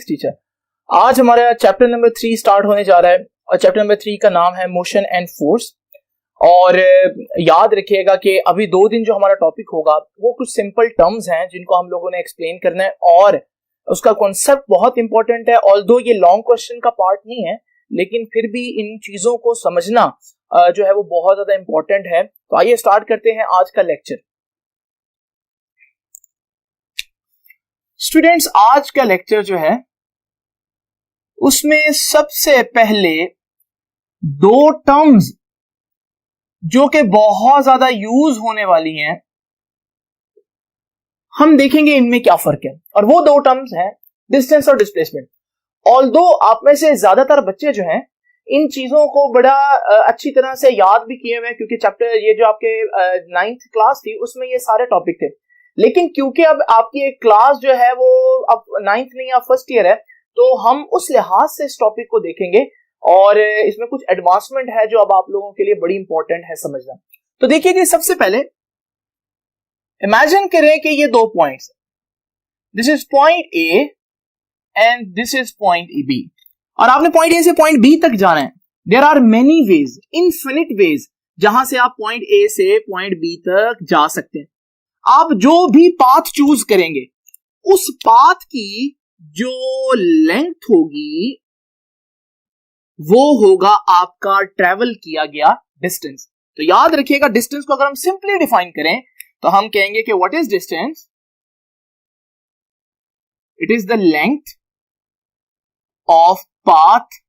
Teacher, आज हमारा chapter number 3 start होने जा रहा है और चैप्टर नंबर 3 का नाम है मोशन एंड फोर्स। और याद रखिएगा कि अभी 2 दिन जो हमारा टॉपिक होगा वो कुछ सिंपल टर्म्स हैं जिनको हम लोगों ने एक्सप्लेन करना है और उसका कॉन्सेप्ट बहुत इंपॉर्टेंट है। ऑल्दो ये लॉन्ग क्वेश्चन का पार्ट नहीं है लेकिन फिर भी इन चीजों को समझना जो है वो बहुत ज्यादा इंपॉर्टेंट है। तो आइए स्टार्ट करते हैं आज का लेक्चर। स्टूडेंट्स, आज का लेक्चर जो है उसमें सबसे पहले 2 टर्म्स जो कि बहुत ज्यादा यूज होने वाली हैं हम देखेंगे इनमें क्या फर्क है, और वो 2 टर्म्स हैं डिस्टेंस और डिस्प्लेसमेंट। ऑल्दो आप में से ज्यादातर बच्चे जो हैं इन चीजों को बड़ा अच्छी तरह से याद भी किए हुए हैं क्योंकि चैप्टर ये जो आपके 9th क्लास थी उसमें ये सारे टॉपिक थे। लेकिन क्योंकि अब आपकी एक क्लास जो है वो अब 9th नहीं या फर्स्ट ईयर है तो हम उस लिहाज से इस टॉपिक को देखेंगे और इसमें कुछ एडवांसमेंट है जो अब आप लोगों के लिए बड़ी इंपॉर्टेंट है समझना। तो देखिए कि सबसे पहले इमेजिन करें कि ये 2 points, this is point A and this is point B, और आपने पॉइंट ए से पॉइंट बी तक जाना है। There are many ways, infinite ways जहां से आप पॉइंट ए से पॉइंट बी तक जा सकते हैं। आप जो भी पाथ चूज करेंगे उस पाथ की जो लेंथ होगी वो होगा आपका ट्रेवल किया गया डिस्टेंस। तो याद रखिएगा डिस्टेंस को अगर हम सिंपली डिफाइन करें तो हम कहेंगे कि what is distance? It is the length of path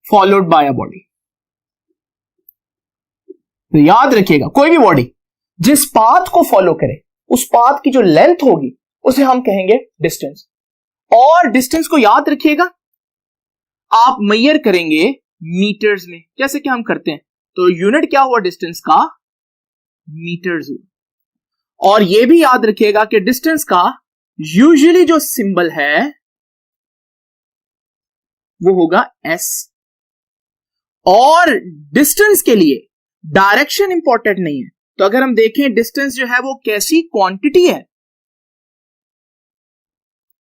followed by a body. तो याद रखिएगा कोई भी बॉडी जिस पाथ को फॉलो करे उस पाथ की जो लेंथ होगी उसे हम कहेंगे डिस्टेंस। और डिस्टेंस को याद रखिएगा आप मेजर करेंगे मीटर्स में, जैसे कि हम करते हैं। तो यूनिट क्या हुआ डिस्टेंस का? मीटर्स हुआ। और यह भी याद रखिएगा कि डिस्टेंस का यूजुअली जो सिंबल है वो होगा एस। और डिस्टेंस के लिए डायरेक्शन इंपॉर्टेंट नहीं है। तो अगर हम देखें डिस्टेंस जो है वो कैसी क्वांटिटी है,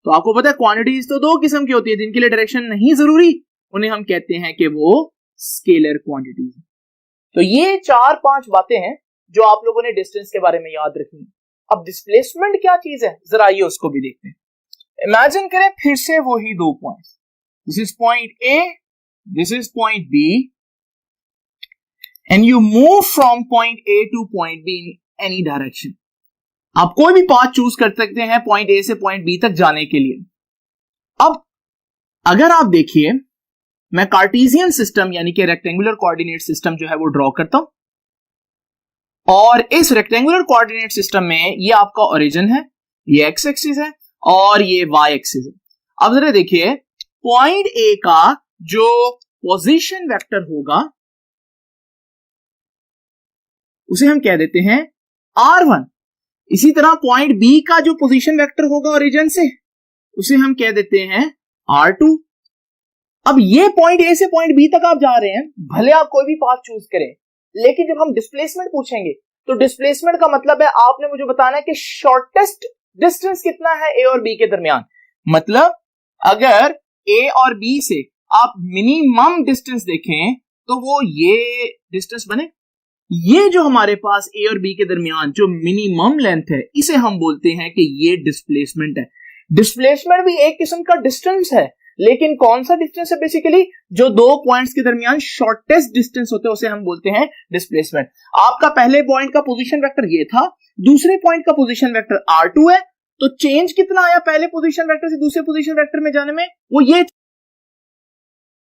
तो आपको पता है क्वांटिटीज तो 2 किस्म की होती है जिनके लिए डायरेक्शन नहीं जरूरी, उन्हें हम कहते हैं कि वो स्केलर क्वांटिटीज। तो ये 4-5 बातें हैं जो आप लोगों ने डिस्टेंस के बारे में याद रखनी। अब डिस्प्लेसमेंट क्या चीज है जरा आइए उसको भी देखते हैं। इमेजिन करें फिर से वही 2 points, this is point A, this is point B, and you move from point A to point B in any direction. आप कोई भी पाथ चूज कर सकते हैं पॉइंट ए से पॉइंट बी तक जाने के लिए। अब अगर आप देखिए मैं कार्टेशियन सिस्टम यानी कि रेक्टेंगुलर कोऑर्डिनेट सिस्टम जो है वो ड्रॉ करता हूं, और इस रेक्टेंगुलर कोऑर्डिनेट सिस्टम में ये आपका ओरिजिन है, ये एक्स एक्सिस है और ये वाई एक्सिस है। अब जरा देखिए पॉइंट ए का जो पोजीशन वेक्टर होगा उसे हम कह देते हैं R1। इसी तरह पॉइंट बी का जो पोजीशन वेक्टर होगा ओरिजिन से उसे हम कह देते हैं R2। अब ये पॉइंट ए से पॉइंट बी तक आप जा रहे हैं, भले आप कोई भी पाथ चूज करें, लेकिन जब हम डिस्प्लेसमेंट पूछेंगे तो डिस्प्लेसमेंट का मतलब है आपने मुझे बताना है कि शॉर्टेस्ट डिस्टेंस कितना है ए और बी के दरमियान। मतलब अगर ए और बी से आप मिनिमम डिस्टेंस देखें तो वो ये डिस्टेंस बने। ये जो हमारे पास ए और बी के दरमियान जो मिनिमम लेंथ है इसे हम बोलते हैं कि ये डिस्प्लेसमेंट है। डिस्प्लेसमेंट भी एक किस्म का डिस्टेंस है, लेकिन कौन सा डिस्टेंस है? बेसिकली जो 2 पॉइंट्स के दरमियान शॉर्टेस्ट डिस्टेंस होता है उसे हम बोलते हैं डिस्प्लेसमेंट। आपका पहले पॉइंट का पोजीशन वेक्टर ये था, दूसरे पॉइंट का पोजीशन वेक्टर R2 है, तो चेंज कितना आया पहले पोजीशन वेक्टर से दूसरे पोजीशन वेक्टर में जाने में? वो ये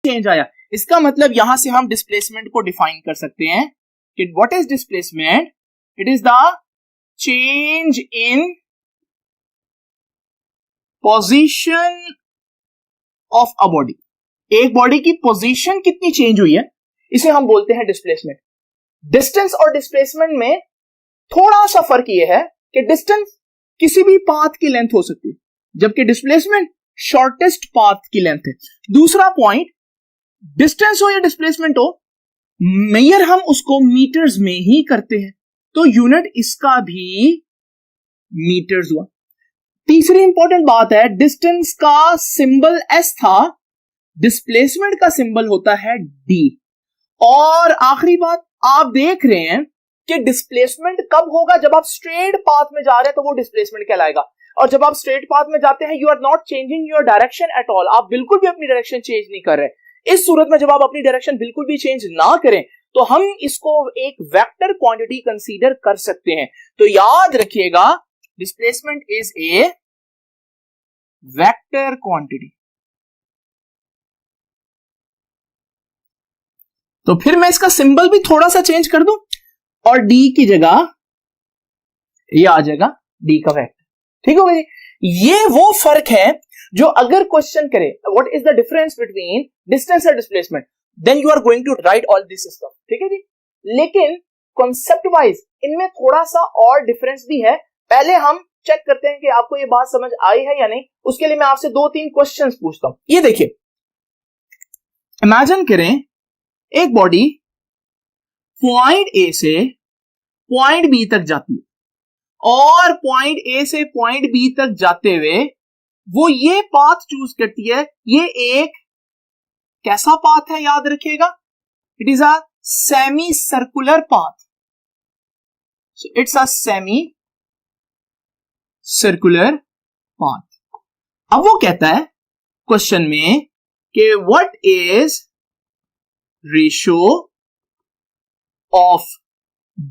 चेंज आया। इसका मतलब यहां से हम डिस्प्लेसमेंट को डिफाइन कर सकते हैं कि what is displacement? It is the change in position of a body। एक बॉडी की पोजीशन कितनी चेंज हुई है इसे हम बोलते हैं डिस्प्लेसमेंट। डिस्टेंस और डिस्प्लेसमेंट में थोड़ा सा फर्क यह है कि डिस्टेंस किसी भी पाथ की लेंथ हो सकती है जबकि डिस्प्लेसमेंट शॉर्टेस्ट पाथ की लेंथ है। दूसरा पॉइंट, डिस्टेंस हो या डिस्प्लेसमेंट हो, मेजर हम उसको मीटर्स में ही करते हैं, तो यूनिट इसका भी मीटर्स हुआ। तीसरी इंपॉर्टेंट बात है, डिस्टेंस का सिंबल एस था, डिस्प्लेसमेंट का सिंबल होता है डी। और आखिरी बात, आप देख रहे हैं कि डिस्प्लेसमेंट कब होगा, जब आप स्ट्रेट पाथ में जा रहे हैं तो वो डिस्प्लेसमेंट कहलाएगा, और जब आप स्ट्रेट पाथ में जाते हैं you are not changing your direction at all, आप बिल्कुल भी अपनी डायरेक्शन चेंज नहीं कर रहे। इस सूरत में जब आप अपनी डायरेक्शन बिल्कुल भी चेंज ना करें तो हम इसको एक वेक्टर क्वांटिटी कंसीडर कर सकते हैं। तो याद रखिएगा, displacement is a vector quantity. तो फिर मैं इसका सिंबल भी थोड़ा सा चेंज कर दूं और डी की जगह ये आ जाएगा डी का वेक्टर। ठीक हो गया। ये वो फर्क है जो अगर क्वेश्चन करे what is the difference between distance और displacement, then you are going to write all this stuff. ठीक है जी। लेकिन कॉन्सेप्ट वाइज इनमें थोड़ा सा और डिफरेंस भी है। पहले हम चेक करते हैं कि आपको ये बात समझ आई है या नहीं। उसके लिए मैं आपसे 2-3 क्वेश्चंस पूछता हूं। ये देखिए, इमेजिन करें एक बॉडी पॉइंट ए से पॉइंट बी तक जाती है, और पॉइंट ए से पॉइंट बी तक जाते हुए वो ये पाथ चूज करती है। ये एक कैसा पाथ है, याद रखिएगा, it is a semi circular path. So it's a semi circular path. अब वो कहता है क्वेश्चन में कि what is ratio of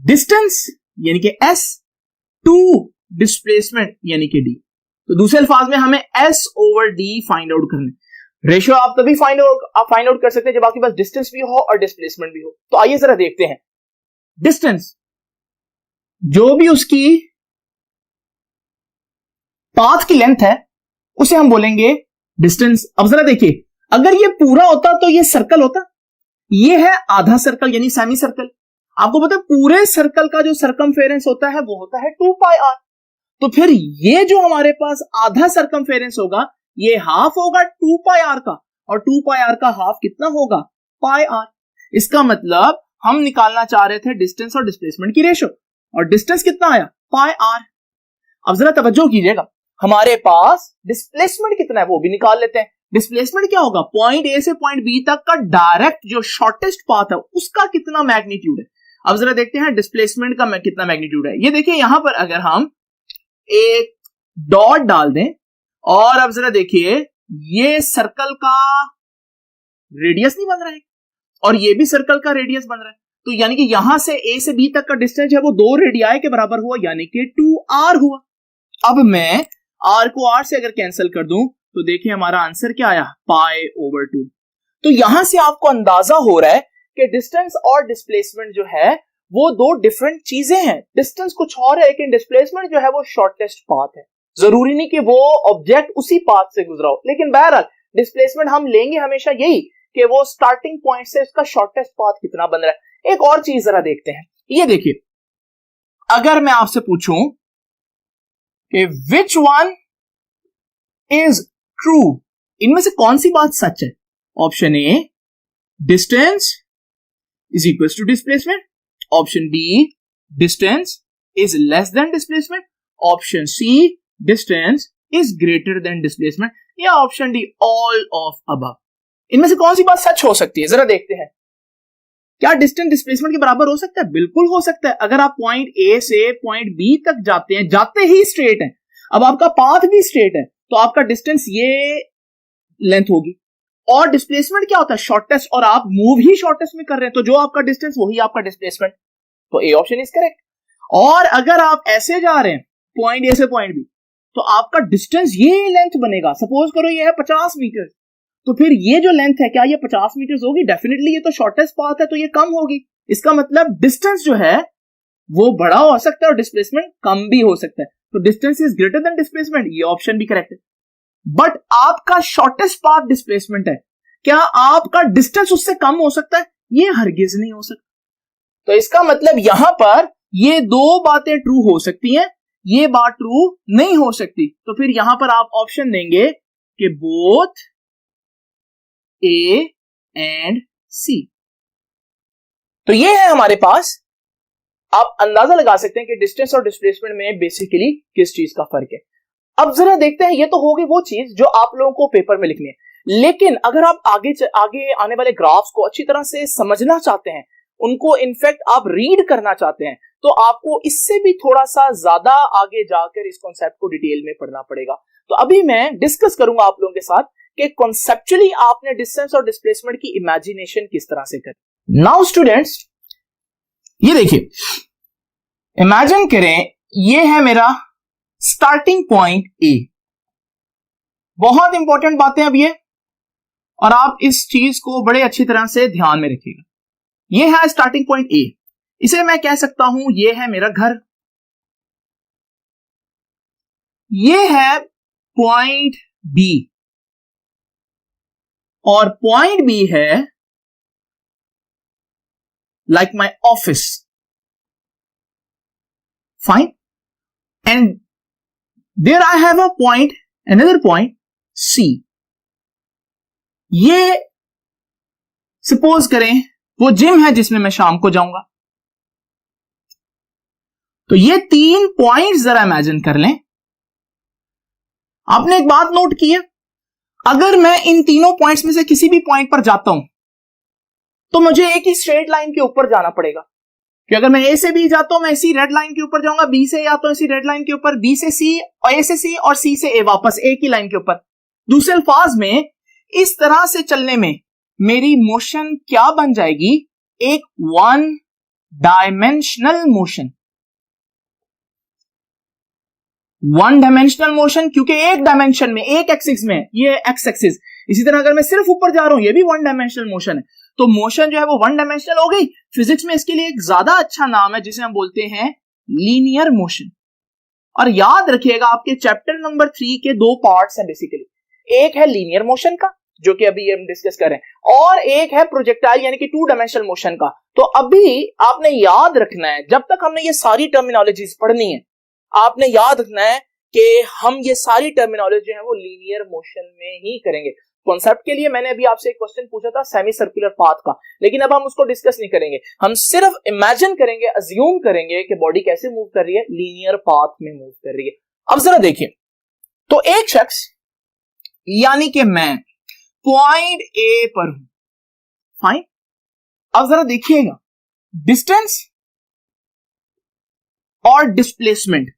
distance यानी कि एस टू डिस्प्लेसमेंट यानी कि डी। तो दूसरे अल्फाज में हमें S over D find out करना है। रेशियो आप तभी फाइंड आउट कर सकते हैं जब आपके पास डिस्टेंस भी हो और डिस्प्लेसमेंट भी हो। तो आइए जरा देखते हैं। डिस्टेंस, जो भी उसकी पाथ की लेंथ है उसे हम बोलेंगे डिस्टेंस। अब जरा देखिए, अगर ये पूरा होता तो ये सर्कल होता, ये है आधा सर्कल यानी सेमी सर्कल। आपको पता है पूरे सर्कल का जो सर्कमफेरेंस होता है वो होता है 2 पाई आर। तो फिर ये जो हमारे पास आधा सर्कमफेरेंस होगा ये हाफ होगा 2 पाई आर का, और 2 पाई आर का हाफ कितना होगा, पाई आर। इसका मतलब हम निकालना चाह रहे थे डिस्टेंस और डिस्प्लेसमेंट की रेशो, और डिस्टेंस कितना आया, पाई आर। अब जरा तवज्जो कीजिएगा, हमारे पास डिस्प्लेसमेंट कितना है वो भी निकाल लेते हैं। डिस्प्लेसमेंट क्या होगा, पॉइंट ए से पॉइंट बी तक का डायरेक्ट जो शॉर्टेस्ट पाथ है उसका कितना मैग्नीट्यूड है। अब जरा देखते हैं डिस्प्लेसमेंट का कितना मैग्नीट्यूड है। ये देखिए यहां पर अगर हम एक डॉट डाल दें, और अब जरा देखिए ये सर्कल का रेडियस नहीं बन रहा है और ये भी सर्कल का रेडियस बन रहा है, तो यानी कि यहां से ए से बी तक का डिस्टेंस है वो 2 रेडियाई के बराबर हुआ, यानी कि 2r हुआ। अब मैं r को r से अगर कैंसिल कर दूं तो देखिए हमारा आंसर क्या आया, पाई ओवर 2। तो यहां से आपको अंदाजा हो रहा है कि डिस्टेंस और डिस्प्लेसमेंट जो है वो 2 डिफरेंट चीजें हैं। डिस्टेंस कुछ और है लेकिन डिस्प्लेसमेंट जो है वो शॉर्टेस्ट पाथ है। जरूरी नहीं कि वो ऑब्जेक्ट उसी पाथ से गुजरा हो, लेकिन बहरहाल डिस्प्लेसमेंट हम लेंगे हमेशा यही कि वो स्टार्टिंग पॉइंट से उसका शॉर्टेस्ट पाथ कितना बन रहा है। एक और चीज जरा देखते हैं। ये देखिए, अगर मैं आपसे पूछूं कि विच वन इज ट्रू, इनमें से कौन सी बात सच है। Option A, distance is equal to displacement. Option B, distance is less than displacement. Option C, distance is greater than displacement. या option D, all of above. इनमें से कौन सी बात सच हो सकती है, जरा देखते हैं। क्या डिस्टेंस डिस्प्लेसमेंट के बराबर हो सकता है? बिल्कुल हो सकता है। अगर आप पॉइंट ए से पॉइंट बी तक जाते हैं, जाते ही स्ट्रेट है, अब आपका पाथ भी स्ट्रेट है, तो आपका डिस्टेंस ये लेंथ होगी। और डिस्प्लेसमेंट क्या होता है, शॉर्टेस्ट, और आप मूव ही शॉर्टेस्ट में कर रहे हैं, तो जो आपका डिस्टेंस वही आपका डिस्प्लेसमेंट। तो ए ऑप्शन इज करेक्ट। और अगर आप ऐसे जा रहे हैं पॉइंट ए से पॉइंट बी, तो आपका डिस्टेंस ये लेंथ बनेगा। सपोज करो ये है 50 मीटर, तो फिर ये जो लेंथ है क्या ये 50 मीटर होगी? डेफिनेटली ये तो शॉर्टेस्ट पाथ है, तो ये कम होगी। इसका मतलब डिस्टेंस जो है वो बड़ा हो सकता है और डिस्प्लेसमेंट कम भी हो सकता है। तो distance is greater than displacement, ये ऑप्शन भी करेक्ट है। बट आपका शॉर्टेस्ट पाथ डिस्प्लेसमेंट है, क्या आपका डिस्टेंस उससे कम हो सकता है? ये हरगिज नहीं हो सकता। तो इसका मतलब यहां पर ये 2 बातें ट्रू हो सकती हैं, ये बात ट्रू नहीं हो सकती। तो फिर यहां पर आप ऑप्शन देंगे कि बोथ ए एंड सी। तो ये है हमारे पास आप अंदाजा लगा सकते हैं कि डिस्टेंस और डिस्प्लेसमेंट में बेसिकली किस चीज का फर्क है। अब जरा देखते हैं, ये तो होगी वो चीज जो आप लोगों को पेपर में लिखनी है, लेकिन अगर आप आगे आने वाले ग्राफ्स को अच्छी तरह से समझना चाहते हैं, उनको इनफैक्ट आप रीड करना चाहते हैं, तो आपको इससे भी थोड़ा सा ज्यादा आगे जाकर इस कॉन्सेप्ट को डिटेल में पढ़ना पड़ेगा। तो अभी मैं डिस्कस करूंगा आप लोगों के साथ कि कॉन्सेप्चुअली आपने डिस्टेंस और डिस्प्लेसमेंट की इमेजिनेशन किस तरह से करें। नाउ स्टूडेंट्स, ये देखिए, इमेजिन करें ये है मेरा स्टार्टिंग पॉइंट ए। बहुत इंपॉर्टेंट बातें अब ये, और आप इस चीज को बड़े अच्छी तरह से ध्यान में रखिएगा। ये है स्टार्टिंग पॉइंट ए, इसे मैं कह सकता हूं ये है मेरा घर, ये है पॉइंट बी, और पॉइंट बी है like my office, fine, and there I have a point, another point C. ये सपोज करें वो जिम है जिसमें मैं शाम को जाऊंगा। तो ये 3 पॉइंट्स जरा इमेजिन कर लें। आपने एक बात नोट की है, अगर मैं इन तीनों पॉइंट्स में से किसी भी पॉइंट पर जाता हूं तो मुझे एक ही स्ट्रेट लाइन के ऊपर जाना पड़ेगा, कि अगर मैं ए से बी जाता हूं मैं इसी रेड लाइन के ऊपर जाऊंगा, बी से आता हूं इसी रेड लाइन के ऊपर, बी से सी और ए से सी और सी से ए, वापस एक ही लाइन के ऊपर। दूसरे अल्फाज में इस तरह से चलने में मेरी मोशन क्या बन जाएगी, एक 1 डायमेंशनल मोशन। 1 डायमेंशनल मोशन, क्योंकि एक डायमेंशन में, एक एक्सिस में, ये एक्स एक्सिस। इसी तरह अगर मैं सिर्फ ऊपर जा रहा हूं, ये भी 1 डायमेंशनल मोशन है। तो मोशन जो है वो 1 डायमेंशनल हो गई। फिजिक्स में इसके लिए एक ज्यादा अच्छा नाम है जिसे हम बोलते हैं लीनियर मोशन। और याद रखिएगा, आपके चैप्टर नंबर 3 के 2 पार्ट्स हैं बेसिकली। एक है लीनियर मोशन का, जो कि अभी हम डिस्कस कर रहे हैं, और एक है प्रोजेक्टाइल यानी कि 2 डायमेंशनल मोशन का। तो अभी आपने याद रखना है, जब तक हमने ये सारी टर्मिनोलॉजीज पढ़नी है, आपने याद रखना है कि हम ये सारी टर्मिनोलॉजी है वो लीनियर मोशन में ही करेंगे। कॉन्सेप्ट के लिए मैंने अभी आपसे एक क्वेश्चन पूछा था सेमी सर्कुलर पाथ का, लेकिन अब हम उसको डिस्कस नहीं करेंगे। हम सिर्फ इमेजिन करेंगे, अज्यूम करेंगे कि बॉडी कैसे मूव कर रही है, लीनियर पाथ में मूव कर रही है। अब जरा देखिए, तो एक शख्स यानी कि मैं पॉइंट ए पर हूं, फाइन। अब जरा देखिएगा, डिस्टेंस और डिस्प्लेसमेंट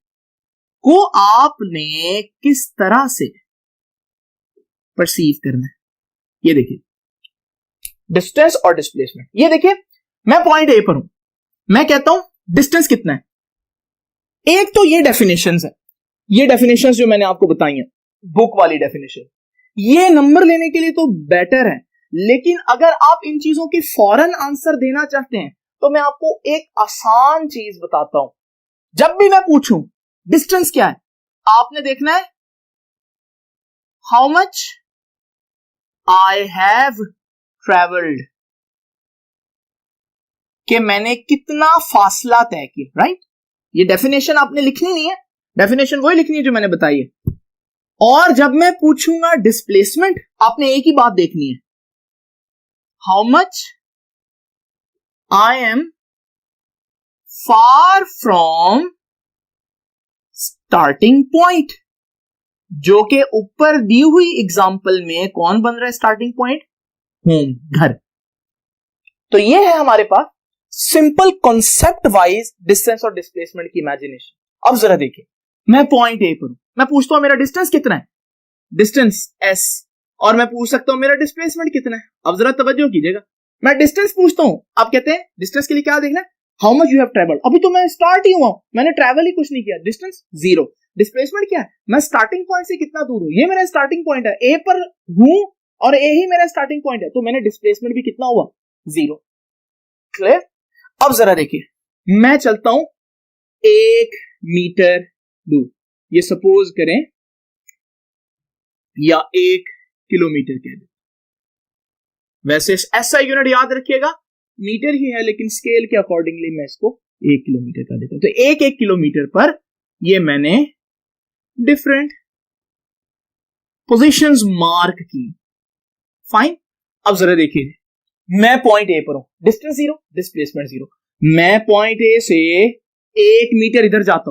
को आपने किस तरह से परसीव करना है। ये देखिए, डिस्टेंस और डिस्प्लेसमेंट। ये देखिए, मैं पॉइंट ए पर हूं, मैं कहता हूं डिस्टेंस कितना है। एक तो ये डेफिनेशंस है, ये डेफिनेशंस जो मैंने आपको बताई हैं, बुक वाली डेफिनेशन, ये नंबर लेने के लिए तो बेटर है, लेकिन अगर आप इन चीजों की फौरन आंसर देना चाहते हैं तो मैं आपको एक आसान चीज बताता हूं। जब भी मैं पूछूं डिस्टेंस क्या है, आपने देखना है how much I have travelled, कि मैंने कितना फासला तय किया, राइट। ये डेफिनेशन आपने लिखनी नहीं है, डेफिनेशन वही लिखनी है जो मैंने बताई है। और जब मैं पूछूंगा डिस्प्लेसमेंट, आपने एक ही बात देखनी है, how much I am far from starting point, जो कि ऊपर दी हुई एग्जांपल में कौन बन रहा है स्टार्टिंग पॉइंट, होम, घर। तो ये है हमारे पास सिंपल कॉन्सेप्ट वाइज डिस्टेंस और डिस्प्लेसमेंट की इमेजिनेशन। अब जरा देखिए, मैं पॉइंट ए पर हूं, मैं पूछता हूं मेरा डिस्टेंस कितना है, डिस्टेंस s, और मैं पूछ सकता हूं मेरा डिस्प्लेसमेंट कितना है। अब जरा तवज्जो कीजिएगा, मैं डिस्टेंस पूछता हूं, आप कहते हैं डिस्टेंस के लिए क्या देखना है, how much you have travelled. अभी तो मैं स्टार्ट ही हुआ, मैंने ट्रेवल ही कुछ नहीं किया, डिस्टेंस 0। डिस्प्लेसमेंट क्या है, मैं स्टार्टिंग पॉइंट से कितना दूर हूं, ये मेरा स्टार्टिंग पॉइंट है, ए पर हूं और ए ही मेरा स्टार्टिंग पॉइंट है, तो मैंने डिस्प्लेसमेंट भी कितना हुआ, 0। क्लियर। अब जरा देखिए, मैं चलता हूं 1 मीटर दूर, ये सपोज करें, या 1 किलोमीटर कह दें। वैसे ऐसा यूनिट याद रखिएगा, मीटर ही है, लेकिन स्केल के अकॉर्डिंगली मैं इसको 1 किलोमीटर का देता हूं। तो 1 किलोमीटर पर ये मैंने डिफरेंट पोजीशंस मार्क की, फाइन। अब जरा देखिए, मैं पॉइंट ए पर हूं, डिस्टेंस 0, डिस्प्लेसमेंट 0। मैं पॉइंट ए से 1 मीटर इधर जाता हूं,